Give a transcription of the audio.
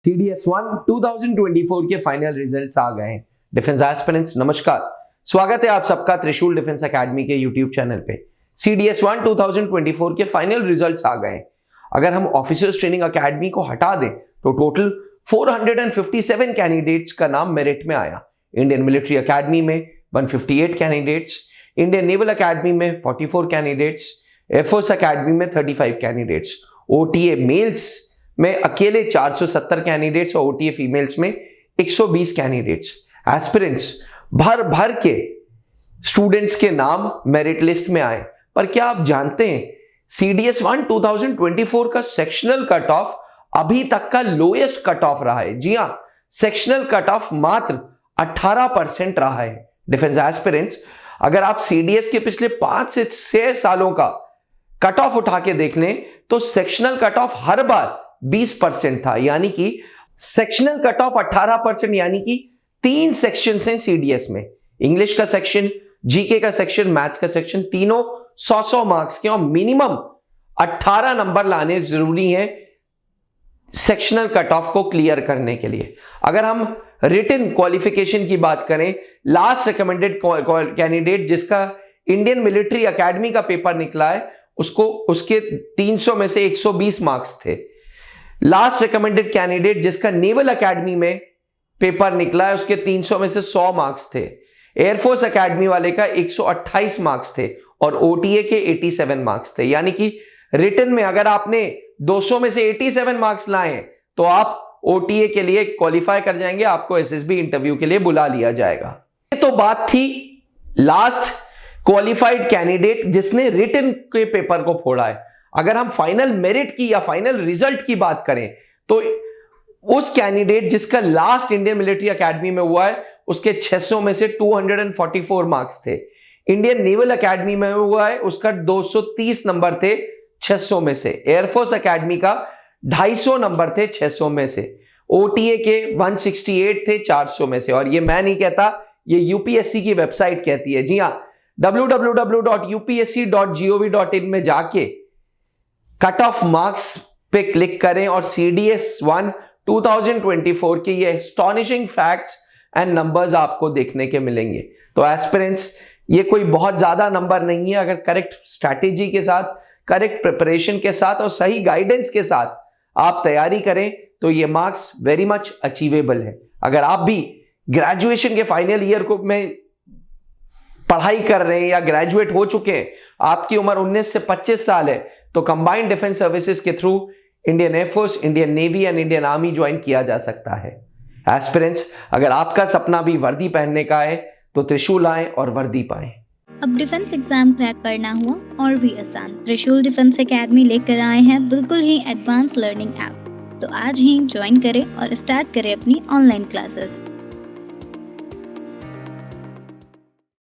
CDS1 2024 के final results आ गए हैं। डिफेंस एस्पिरेंट्स नमस्कार, स्वागत है आप सबका त्रिशूल डिफेंस एकेडमी के यूट्यूब चैनल पे। CDS1 2024 के फाइनल रिजल्ट्स आ गए हैं। अगर हम ऑफिसर्स ट्रेनिंग एकेडमी को हटा दें तो टोटल 457 कैंडिडेट्स का नाम मेरिट में आया। इंडियन मिलिट्री एकेडमी में 158 कैंडिडेट्स, इंडियन नेवल एकेडमी में 44 कैंडिडेट्स, एयरफोर्स एकेडमी में 35 कैंडिडेट्स, OTA मेल्स में अकेले 470 कैंडिडेट्स और OTA फीमेल्स में 120 कैंडिडेट्स। एस्पिरेंट्स भर भर के स्टूडेंट्स के नाम मेरिट लिस्ट में आए। पर क्या आप जानते हैं CDS1 2024 का सेक्शनल कट ऑफ अभी तक का लोएस्ट कट ऑफ रहा है। जी हां, सेक्शनल कट ऑफ मात्र 18% रहा है। डिफेंस एस्पिरेंट्स अगर आप CDS के पिछले 5 से 6 सालों का कट ऑफ उठा के देख लें तो सेक्शनल कट ऑफ हर बार 20% था, यानी कि सेक्शनल कट ऑफ 18%, यानी कि 3 सेक्शन हैं CDS में। इंग्लिश का सेक्शन, जीके का सेक्शन, मैथ्स का सेक्शन, तीनों 100 मार्क्स के और मिनिमम 18 नंबर लाने जरूरी हैं सेक्शनल कट ऑफ को क्लियर करने के लिए। अगर हम रिटन क्वालिफिकेशन की बात करें, लास्ट रिकमेंडेड कैंडिडेट जिसका इंडियन मिलिट्री एकेडमी का पेपर निकला है उसके 300 में से 120 मार्क्स थे। लास्ट रिकमेंडेड कैंडिडेट जिसका नेवल एकेडमी में पेपर निकला है उसके 300 में से 100 मार्क्स थे। एयरफोर्स एकेडमी वाले का 128 मार्क्स थे और OTA के 87 मार्क्स थे। यानी कि रिटन में अगर आपने 200 में से 87 मार्क्स लाए तो आप OTA के लिए क्वालिफाई कर जाएंगे, आपको SSB इंटरव्यू के लिए बुला लिया जाएगा। ये तो बात थी लास्ट क्वालिफाइड कैंडिडेट जिसने रिटन के पेपर को फोड़ा है। अगर हम फाइनल मेरिट की या फाइनल रिजल्ट की बात करें तो उस कैंडिडेट जिसका लास्ट इंडियन मिलिट्री एकेडमी में हुआ है उसके 600 में से 244 मार्क्स थे। इंडियन नेवल एकेडमी में हुआ है उसका 230 नंबर थे 600 में से। एयरफोर्स एकेडमी का 250 नंबर थे 600 में से। OTA के 168 थे 400 में से। और ये मैं नहीं कहता, ये UPSC की वेबसाइट कहती है। जी हाँ, www.upsc.gov.in में जाके कट ऑफ मार्क्स पे क्लिक करें और CDS1 2024 के ये एस्टॉनिशिंग फैक्ट्स एंड नंबर्स आपको देखने के मिलेंगे। तो एस्पिरेंट्स ये कोई बहुत ज्यादा नंबर नहीं है। अगर करेक्ट स्ट्रैटेजी के साथ, करेक्ट प्रिपरेशन के साथ और सही गाइडेंस के साथ आप तैयारी करें तो ये मार्क्स वेरी मच अचीवेबल है। अगर आप भी ग्रेजुएशन के फाइनल ईयर को में पढ़ाई कर रहे हैं या ग्रेजुएट हो चुके हैं, आपकी उम्र 19 से 25 साल है, तो कंबाइंड डिफेंस सर्विसेज के through Indian air force, Indian navy and Indian army join किया जा सकता है। एस्पिरेंट्स अगर आपका सपना भी वर्दी पहनने का है तो त्रिशूल आए और वर्दी पाएं। अब डिफेंस एग्जाम क्रैक करना हुआ और भी आसान, त्रिशूल डिफेंस एकेडमी लेकर आए हैं बिल्कुल ही एडवांस लर्निंग ऐप। तो आज ही ज्वाइन करें और स्टार्ट करें अपनी ऑनलाइन क्लासेस।